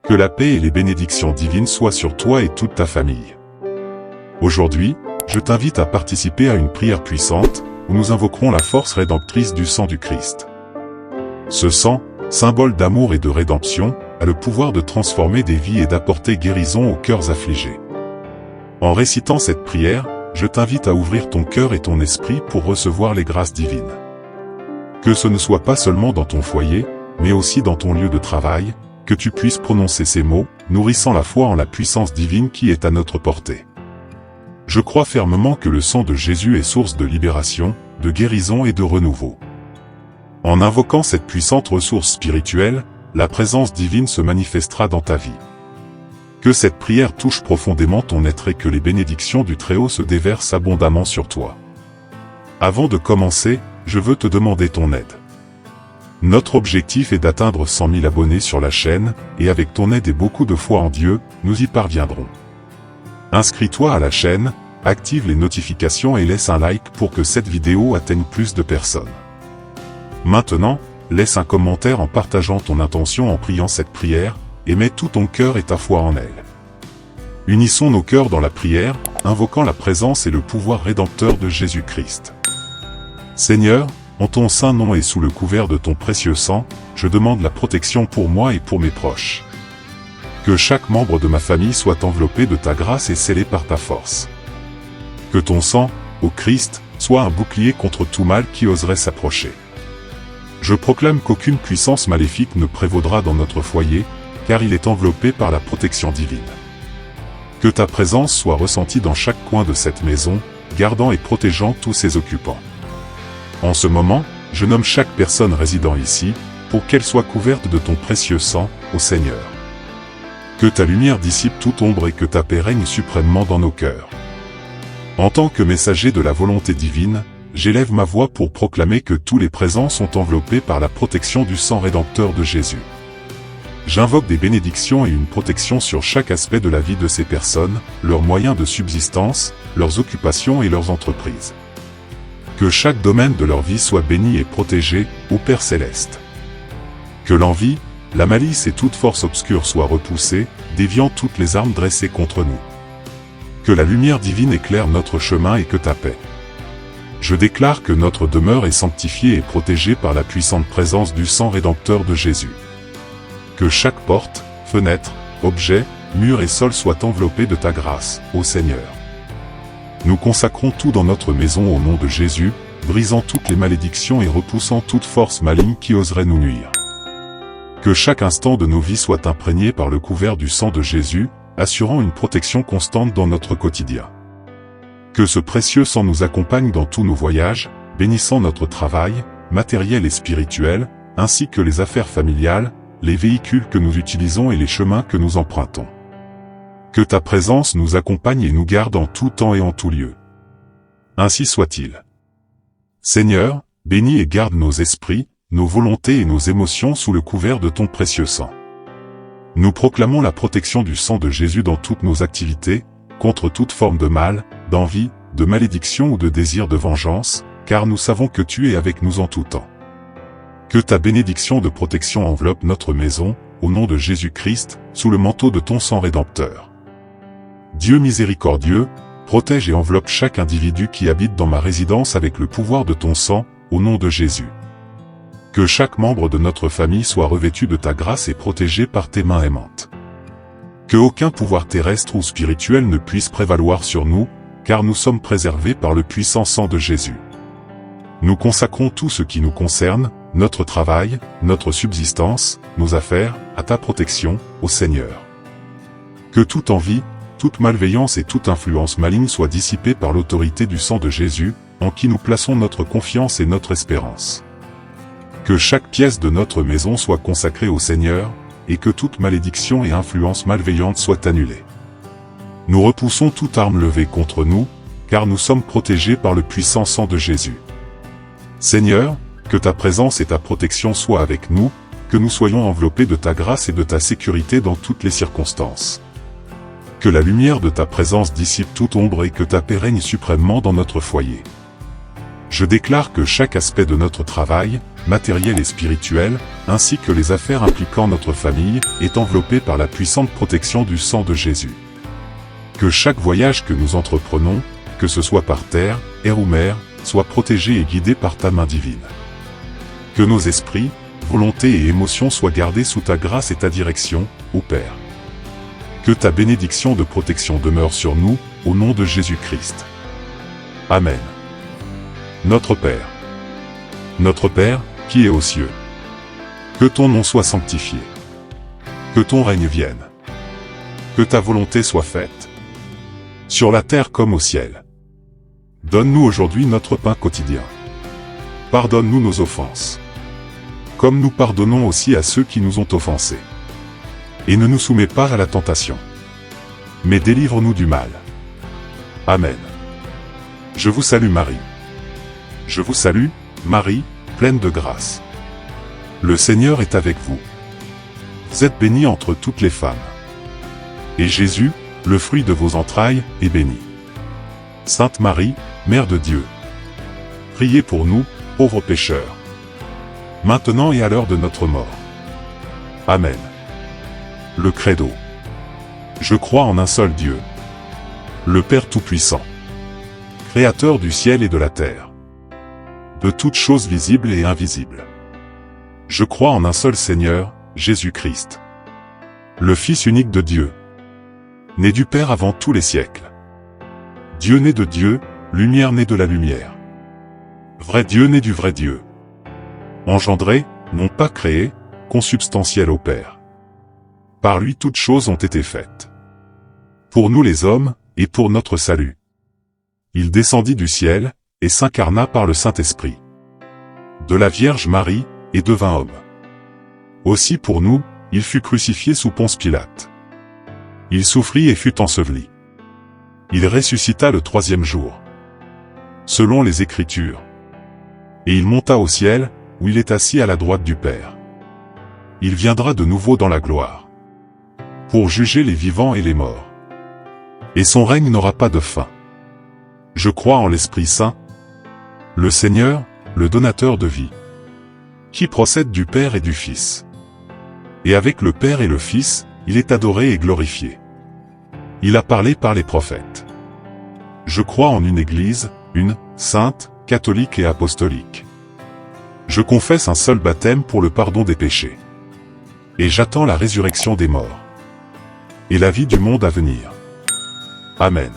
Que la paix et les bénédictions divines soient sur toi et toute ta famille. Aujourd'hui, je t'invite à participer à une prière puissante, où nous invoquerons la force rédemptrice du sang du Christ. Ce sang, symbole d'amour et de rédemption, a le pouvoir de transformer des vies et d'apporter guérison aux cœurs affligés. En récitant cette prière, je t'invite à ouvrir ton cœur et ton esprit pour recevoir les grâces divines. Que ce ne soit pas seulement dans ton foyer, mais aussi dans ton lieu de travail, que tu puisses prononcer ces mots, nourrissant la foi en la puissance divine qui est à notre portée. Je crois fermement que le sang de Jésus est source de libération, de guérison et de renouveau. En invoquant cette puissante ressource spirituelle, la présence divine se manifestera dans ta vie. Que cette prière touche profondément ton être et que les bénédictions du Très-Haut se déversent abondamment sur toi. Avant de commencer, je veux te demander ton aide. Notre objectif est d'atteindre 100 000 abonnés sur la chaîne, et avec ton aide et beaucoup de foi en Dieu, nous y parviendrons. Inscris-toi à la chaîne, active les notifications et laisse un like pour que cette vidéo atteigne plus de personnes. Maintenant, laisse un commentaire en partageant ton intention en priant cette prière, et mets tout ton cœur et ta foi en elle. Unissons nos cœurs dans la prière, invoquant la présence et le pouvoir rédempteur de Jésus-Christ. Seigneur, en ton saint nom et sous le couvert de ton précieux sang, je demande la protection pour moi et pour mes proches. Que chaque membre de ma famille soit enveloppé de ta grâce et scellé par ta force. Que ton sang, ô Christ, soit un bouclier contre tout mal qui oserait s'approcher. Je proclame qu'aucune puissance maléfique ne prévaudra dans notre foyer, car il est enveloppé par la protection divine. Que ta présence soit ressentie dans chaque coin de cette maison, gardant et protégeant tous ses occupants. En ce moment, je nomme chaque personne résidant ici, pour qu'elle soit couverte de ton précieux sang, ô Seigneur. Que ta lumière dissipe toute ombre et que ta paix règne suprêmement dans nos cœurs. En tant que messager de la volonté divine, j'élève ma voix pour proclamer que tous les présents sont enveloppés par la protection du sang rédempteur de Jésus. J'invoque des bénédictions et une protection sur chaque aspect de la vie de ces personnes, leurs moyens de subsistance, leurs occupations et leurs entreprises. Que chaque domaine de leur vie soit béni et protégé, ô Père Céleste. Que l'envie, la malice et toute force obscure soient repoussées, déviant toutes les armes dressées contre nous. Que la lumière divine éclaire notre chemin et que ta paix. Je déclare que notre demeure est sanctifiée et protégée par la puissante présence du sang rédempteur de Jésus. Que chaque porte, fenêtre, objet, mur et sol soient enveloppés de ta grâce, ô Seigneur. Nous consacrons tout dans notre maison au nom de Jésus, brisant toutes les malédictions et repoussant toute force maligne qui oserait nous nuire. Que chaque instant de nos vies soit imprégné par le couvert du sang de Jésus, assurant une protection constante dans notre quotidien. Que ce précieux sang nous accompagne dans tous nos voyages, bénissant notre travail, matériel et spirituel, ainsi que les affaires familiales, les véhicules que nous utilisons et les chemins que nous empruntons. Que ta présence nous accompagne et nous garde en tout temps et en tout lieu. Ainsi soit-il. Seigneur, bénis et garde nos esprits, nos volontés et nos émotions sous le couvert de ton précieux sang. Nous proclamons la protection du sang de Jésus dans toutes nos activités, contre toute forme de mal, d'envie, de malédiction ou de désir de vengeance, car nous savons que tu es avec nous en tout temps. Que ta bénédiction de protection enveloppe notre maison, au nom de Jésus-Christ, sous le manteau de ton sang rédempteur. Dieu miséricordieux, protège et enveloppe chaque individu qui habite dans ma résidence avec le pouvoir de ton sang, au nom de Jésus. Que chaque membre de notre famille soit revêtu de ta grâce et protégé par tes mains aimantes. Que aucun pouvoir terrestre ou spirituel ne puisse prévaloir sur nous, car nous sommes préservés par le puissant sang de Jésus. Nous consacrons tout ce qui nous concerne, notre travail, notre subsistance, nos affaires, à ta protection, ô Seigneur. Que toute envie, toute malveillance et toute influence maligne soit dissipée par l'autorité du sang de Jésus, en qui nous plaçons notre confiance et notre espérance. Que chaque pièce de notre maison soit consacrée au Seigneur, et que toute malédiction et influence malveillante soient annulées. Nous repoussons toute arme levée contre nous, car nous sommes protégés par le puissant sang de Jésus. Seigneur, que ta présence et ta protection soient avec nous, que nous soyons enveloppés de ta grâce et de ta sécurité dans toutes les circonstances. Que la lumière de ta présence dissipe toute ombre et que ta paix règne suprêmement dans notre foyer. Je déclare que chaque aspect de notre travail, matérielle et spirituelle, ainsi que les affaires impliquant notre famille, est enveloppée par la puissante protection du sang de Jésus. Que chaque voyage que nous entreprenons, que ce soit par terre, air ou mer, soit protégé et guidé par ta main divine. Que nos esprits, volontés et émotions soient gardés sous ta grâce et ta direction, ô Père. Que ta bénédiction de protection demeure sur nous, au nom de Jésus-Christ. Amen. Notre Père. Notre Père, qui es aux cieux. Que ton nom soit sanctifié. Que ton règne vienne. Que ta volonté soit faite. Sur la terre comme au ciel. Donne-nous aujourd'hui notre pain quotidien. Pardonne-nous nos offenses. Comme nous pardonnons aussi à ceux qui nous ont offensés. Et ne nous soumets pas à la tentation. Mais délivre-nous du mal. Amen. Je vous salue Marie. Je vous salue, Marie, pleine de grâce. Le Seigneur est avec vous. Vous êtes bénie entre toutes les femmes. Et Jésus, le fruit de vos entrailles, est béni. Sainte Marie, Mère de Dieu. Priez pour nous, pauvres pécheurs. Maintenant et à l'heure de notre mort. Amen. Le Credo. Je crois en un seul Dieu. Le Père Tout-Puissant. Créateur du ciel et de la terre. De toutes choses visibles et invisibles. Je crois en un seul Seigneur, Jésus-Christ. Le Fils unique de Dieu. Né du Père avant tous les siècles. Dieu né de Dieu, lumière née de la lumière. Vrai Dieu né du vrai Dieu. Engendré, non pas créé, consubstantiel au Père. Par lui toutes choses ont été faites. Pour nous les hommes, et pour notre salut. Il descendit du ciel, et s'incarna par le Saint-Esprit. De la Vierge Marie, et devint homme. Aussi pour nous, il fut crucifié sous Ponce Pilate. Il souffrit et fut enseveli. Il ressuscita le troisième jour. Selon les Écritures. Et il monta au ciel, où il est assis à la droite du Père. Il viendra de nouveau dans la gloire. Pour juger les vivants et les morts. Et son règne n'aura pas de fin. Je crois en l'Esprit Saint, le Seigneur, le donateur de vie, qui procède du Père et du Fils. Et avec le Père et le Fils, il est adoré et glorifié. Il a parlé par les prophètes. Je crois en une Église, une, sainte, catholique et apostolique. Je confesse un seul baptême pour le pardon des péchés. Et j'attends la résurrection des morts. Et la vie du monde à venir. Amen.